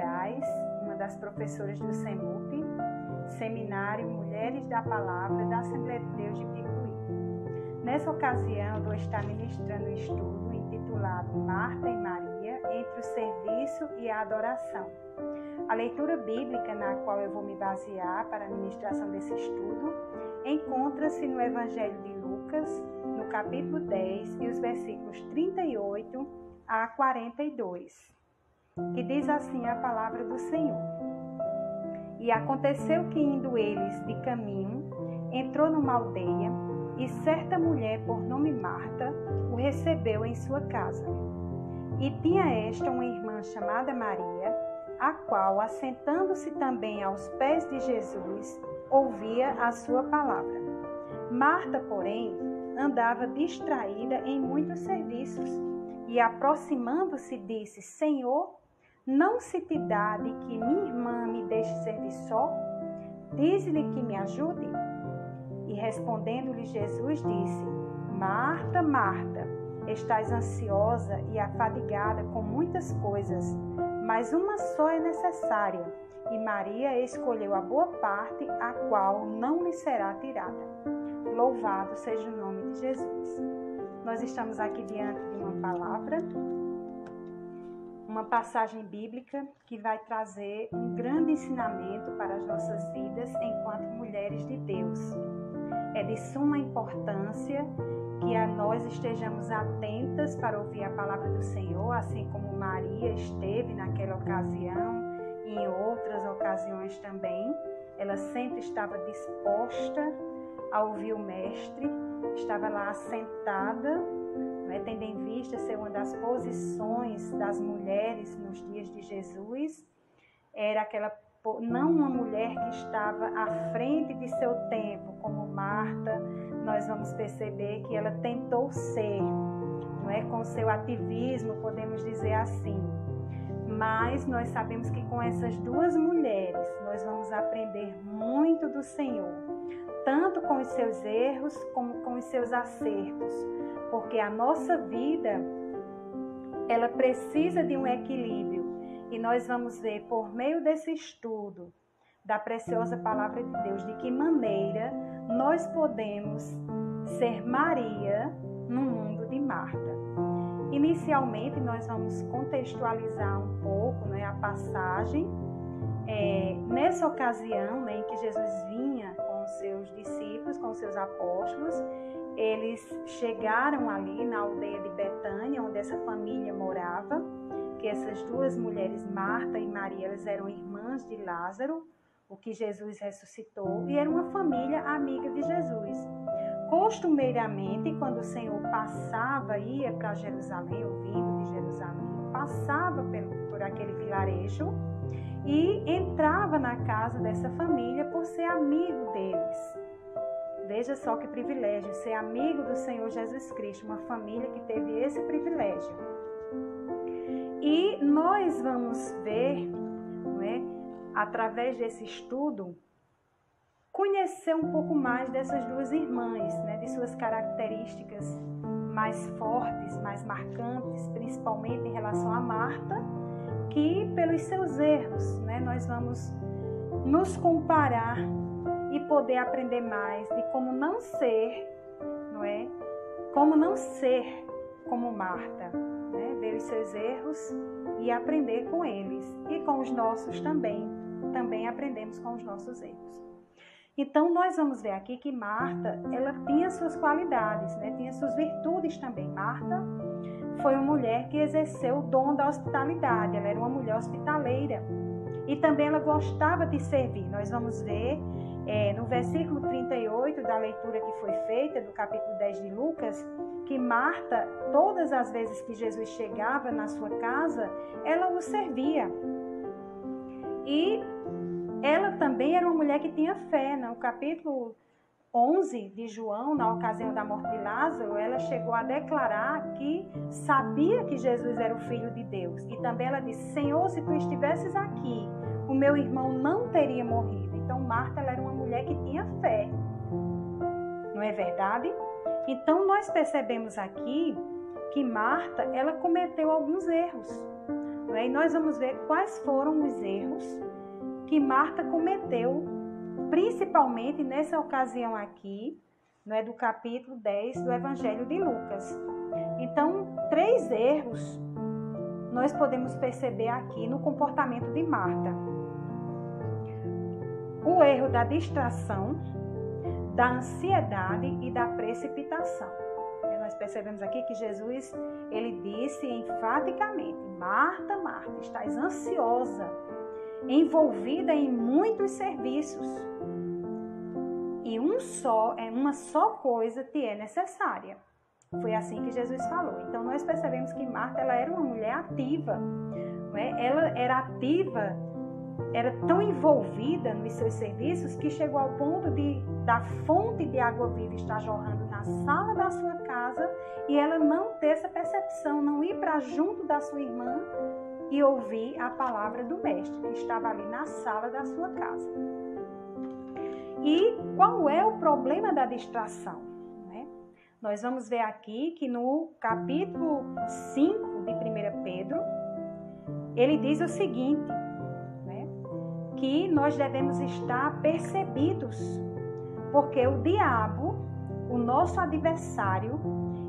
Moraes, uma das professoras do SEMUP, Seminário Mulheres da Palavra da Assembleia de Deus de Picuí. Nessa ocasião, eu vou estar ministrando um estudo intitulado Marta e Maria entre o serviço e a adoração. A leitura bíblica na qual eu vou me basear para a ministração desse estudo encontra-se no Evangelho de Lucas, no capítulo 10 e os versículos 38 a 42, que diz assim a palavra do Senhor. E aconteceu que, indo eles de caminho, entrou numa aldeia, e certa mulher, por nome Marta, o recebeu em sua casa. E tinha esta uma irmã chamada Maria, a qual, assentando-se também aos pés de Jesus, ouvia a sua palavra. Marta, porém, andava distraída em muitos serviços, e aproximando-se disse: Senhor, não se te dá de que minha irmã me deixe servir só? Dize-lhe que me ajude. E respondendo-lhe Jesus disse: Marta, Marta, estás ansiosa e afadigada com muitas coisas, mas uma só é necessária, e Maria escolheu a boa parte, a qual não lhe será tirada. Louvado seja o nome de Jesus. Nós estamos aqui diante de uma palavra, uma passagem bíblica que vai trazer um grande ensinamento para as nossas vidas enquanto mulheres de Deus. É de suma importância que nós estejamos atentas para ouvir a palavra do Senhor, assim como Maria esteve naquela ocasião e em outras ocasiões também. Ela sempre estava disposta a ouvir o Mestre, estava lá assentada, tendo em vista ser uma das posições das mulheres nos dias de Jesus. Era não uma mulher que estava à frente de seu tempo, como Marta. Nós vamos perceber que ela tentou ser, com seu ativismo, podemos dizer assim. Mas nós sabemos que com essas duas mulheres nós vamos aprender muito do Senhor, tanto com os seus erros como com os seus acertos, porque a nossa vida, ela precisa de um equilíbrio. E nós vamos ver, por meio desse estudo da preciosa palavra de Deus, de que maneira nós podemos ser Maria no mundo de Marta. Inicialmente, nós vamos contextualizar um pouco a passagem. Nessa ocasião em que Jesus vinha com os seus discípulos, com os seus apóstolos, eles chegaram ali na aldeia de Betânia, onde essa família morava, que essas duas mulheres, Marta e Maria, elas eram irmãs de Lázaro, o que Jesus ressuscitou, e era uma família amiga de Jesus. Costumeiramente, quando o Senhor ia para Jerusalém, ou vindo de Jerusalém, passava por aquele vilarejo e entrava na casa dessa família por ser amigo deles. Veja só que privilégio, ser amigo do Senhor Jesus Cristo, uma família que teve esse privilégio. E nós vamos ver, através desse estudo, conhecer um pouco mais dessas duas irmãs, de suas características mais fortes, mais marcantes, principalmente em relação a Marta, que pelos seus erros, nós vamos nos comparar e poder aprender mais de como não ser, como Marta, ver os seus erros e aprender com eles, e com os nossos também aprendemos com os nossos erros. Então, nós vamos ver aqui que Marta, ela tinha suas qualidades, tinha suas virtudes também. Marta foi uma mulher que exerceu o dom da hospitalidade, ela era uma mulher hospitaleira, e também ela gostava de servir. Nós vamos ver no versículo 38 da leitura que foi feita, do capítulo 10 de Lucas, que Marta, todas as vezes que Jesus chegava na sua casa, ela o servia. E ela também era uma mulher que tinha fé. No capítulo 11 de João, na ocasião da morte de Lázaro, ela chegou a declarar que sabia que Jesus era o Filho de Deus. E também ela disse: Senhor, se tu estivesses aqui, o meu irmão não teria morrido. Então Marta, ela era uma mulher que tinha fé. Não é verdade? Então nós percebemos aqui que Marta, ela cometeu alguns erros. E nós vamos ver quais foram os erros que Marta cometeu, principalmente nessa ocasião aqui, do capítulo 10 do Evangelho de Lucas. Então, 3 erros nós podemos perceber aqui no comportamento de Marta. O erro da distração, da ansiedade e da precipitação. Nós percebemos aqui que Jesus, ele disse enfaticamente: Marta, Marta, estás ansiosa, envolvida em muitos serviços, e uma só coisa te é necessária. Foi assim que Jesus falou. Então nós percebemos que Marta, ela era uma mulher ativa, ela era ativa, era tão envolvida nos seus serviços que chegou ao ponto da fonte de água viva estar jorrando na sala da sua casa e ela não ter essa percepção, não ir para junto da sua irmã e ouvir a palavra do mestre que estava ali na sala da sua casa. E qual é o problema da distração? Nós vamos ver aqui que no capítulo 5 de 1 Pedro, ele diz o seguinte, que nós devemos estar percebidos, porque o diabo, o nosso adversário,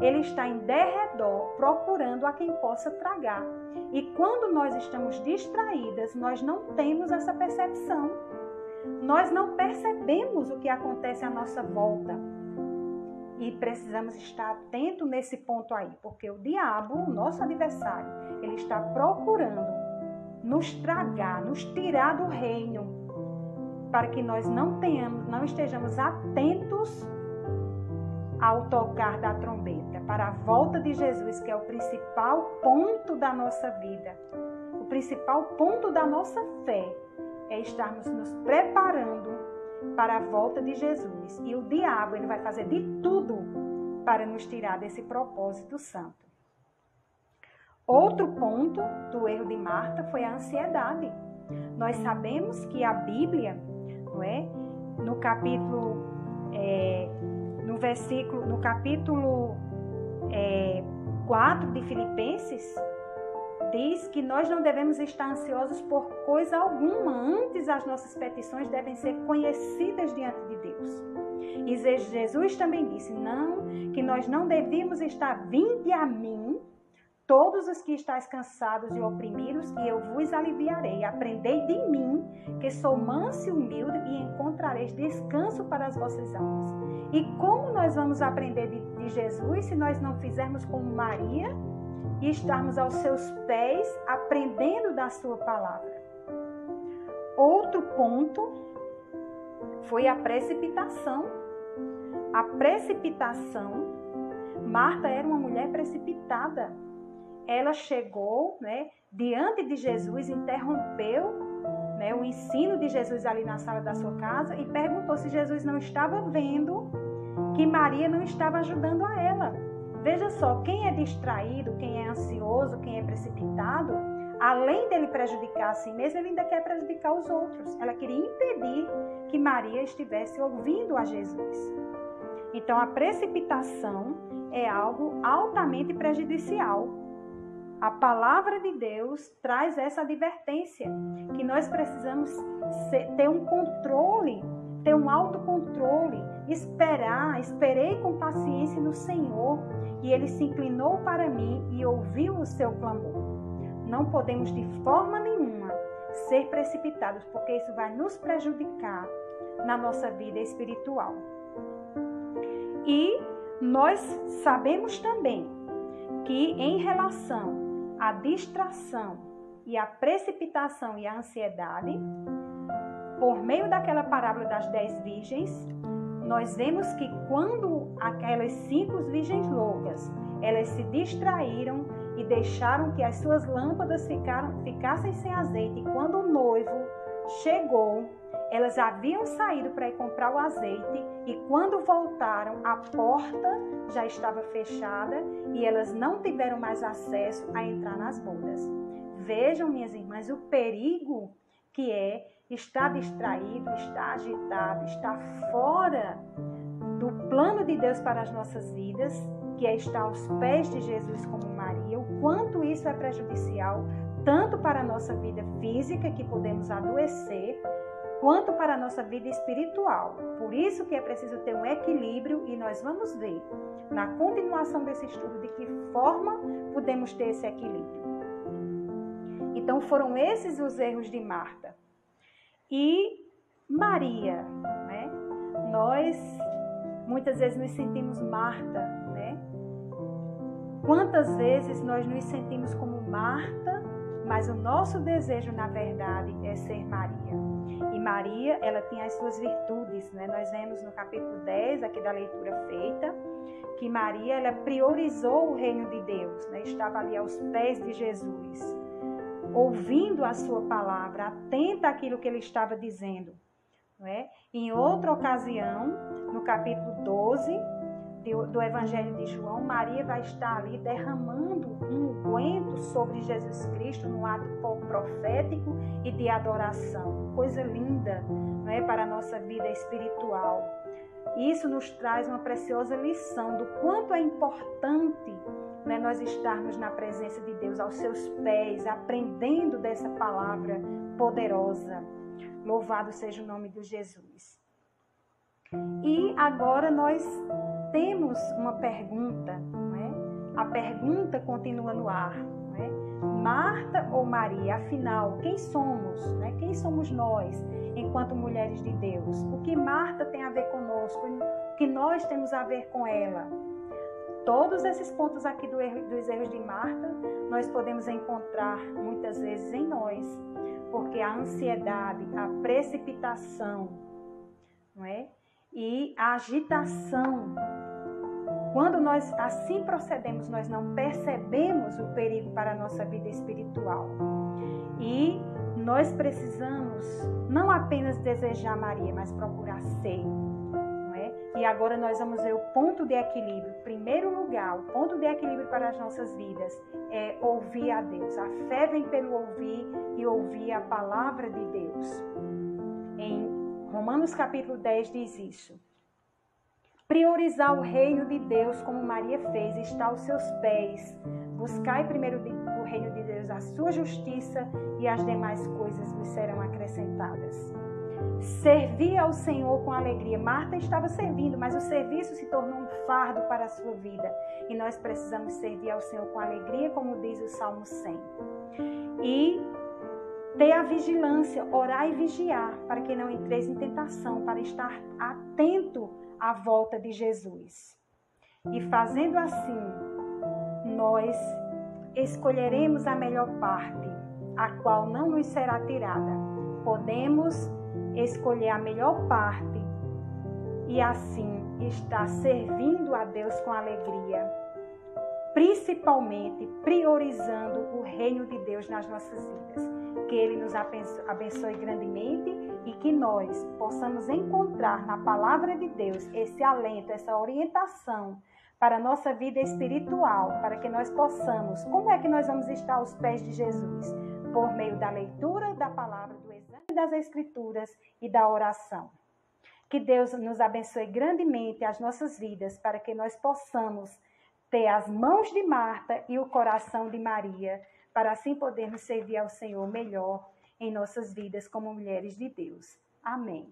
ele está em derredor procurando a quem possa tragar. E quando nós estamos distraídas, nós não temos essa percepção. Nós não percebemos o que acontece à nossa volta. E precisamos estar atento nesse ponto aí, porque o diabo, o nosso adversário, ele está procurando nos tragar, nos tirar do reino, para que nós não estejamos atentos ao tocar da trombeta, para a volta de Jesus, que é o principal ponto da nossa vida, o principal ponto da nossa fé, é estarmos nos preparando para a volta de Jesus. E o diabo, ele vai fazer de tudo para nos tirar desse propósito santo. Outro ponto do erro de Marta foi a ansiedade. Nós sabemos que a Bíblia, no capítulo 4 de Filipenses, diz que nós não devemos estar ansiosos por coisa alguma. Antes, as nossas petições devem ser conhecidas diante de Deus. E Jesus também disse, que nós não devíamos estar: vinde a mim, todos os que estáis cansados e oprimidos, e eu vos aliviarei. Aprendei de mim, que sou manso e humilde, e encontrareis descanso para as vossas almas. E como nós vamos aprender de Jesus se nós não fizermos como Maria e estarmos aos seus pés aprendendo da sua palavra? Outro ponto foi a precipitação. A precipitação, Marta era uma mulher precipitada. Ela chegou, diante de Jesus, interrompeu, o ensino de Jesus ali na sala da sua casa e perguntou se Jesus não estava vendo que Maria não estava ajudando a ela. Veja só, quem é distraído, quem é ansioso, quem é precipitado, além dele prejudicar a si mesmo, ele ainda quer prejudicar os outros. Ela queria impedir que Maria estivesse ouvindo a Jesus. Então, a precipitação é algo altamente prejudicial. A palavra de Deus traz essa advertência, que nós precisamos ter um controle, ter um autocontrole, esperei com paciência no Senhor, e Ele se inclinou para mim e ouviu o seu clamor. Não podemos de forma nenhuma ser precipitados, porque isso vai nos prejudicar na nossa vida espiritual. E nós sabemos também que em relação à distração e à precipitação e à ansiedade, por meio daquela parábola das 10 virgens, nós vemos que quando aquelas 5 virgens loucas, elas se distraíram e deixaram que as suas lâmpadas ficassem sem azeite, e quando o noivo chegou, elas haviam saído para ir comprar o azeite, e quando voltaram, a porta já estava fechada e elas não tiveram mais acesso a entrar nas bodas. Vejam, minhas irmãs, o perigo que é estar distraído, estar agitado, estar fora do plano de Deus para as nossas vidas, que é estar aos pés de Jesus como Maria, o quanto isso é prejudicial tanto para a nossa vida física, que podemos adoecer, quanto para a nossa vida espiritual. Por isso que é preciso ter um equilíbrio, e nós vamos ver na continuação desse estudo de que forma podemos ter esse equilíbrio. Então foram esses os erros de Marta. E Maria, né? Nós muitas vezes nos sentimos Marta, né? Quantas vezes nós nos sentimos como Marta, mas o nosso desejo, na verdade, é ser Maria. E Maria, ela tinha as suas virtudes, né? Nós vemos no capítulo 10, aqui da leitura feita, que Maria, ela priorizou o reino de Deus, né? Estava ali aos pés de Jesus, ouvindo a sua palavra, atenta àquilo que ele estava dizendo. Não é? Em outra ocasião, no capítulo 12 do Evangelho de João, Maria vai estar ali derramando um unguento sobre Jesus Cristo no ato profético e de adoração. Coisa linda, não é? Para a nossa vida espiritual. Isso nos traz uma preciosa lição do quanto é importante, né, nós estarmos na presença de Deus, aos seus pés, aprendendo dessa palavra poderosa. Louvado seja o nome de Jesus. E agora nós temos uma pergunta, não é? A pergunta continua no ar, não é? Marta ou Maria? Afinal, quem somos? Né? Quem somos nós, enquanto mulheres de Deus? O que Marta tem a ver conosco? O que nós temos a ver com ela? Todos esses pontos aqui dos erros de Marta, nós podemos encontrar muitas vezes em nós, porque a ansiedade, a precipitação, não é? E a agitação, quando nós assim procedemos, nós não percebemos o perigo para a nossa vida espiritual. E nós precisamos não apenas desejar Maria, mas procurar ser. E agora nós vamos ver o ponto de equilíbrio. Em primeiro lugar, o ponto de equilíbrio para as nossas vidas é ouvir a Deus. A fé vem pelo ouvir e ouvir a palavra de Deus. Em Romanos capítulo 10 diz isso. Priorizar o reino de Deus, como Maria fez, está aos seus pés. Buscai primeiro o reino de Deus, a sua justiça, e as demais coisas vos serão acrescentadas. Servir ao Senhor com alegria. Marta estava servindo, mas o serviço se tornou um fardo para a sua vida. E nós precisamos servir ao Senhor com alegria, como diz o Salmo 100. E ter a vigilância, orar e vigiar, para que não entreis em tentação, para estar atento à volta de Jesus. E fazendo assim, nós escolheremos a melhor parte, a qual não nos será tirada. Podemos escolher a melhor parte e assim estar servindo a Deus com alegria, principalmente priorizando o reino de Deus nas nossas vidas. Que Ele nos abençoe grandemente e que nós possamos encontrar na palavra de Deus esse alento, essa orientação para a nossa vida espiritual, para que nós possamos, como é que nós vamos estar aos pés de Jesus? Por meio da leitura da palavra, do exame das Escrituras e da oração. Que Deus nos abençoe grandemente as nossas vidas, para que nós possamos ter as mãos de Marta e o coração de Maria, para assim podermos servir ao Senhor melhor em nossas vidas como mulheres de Deus. Amém.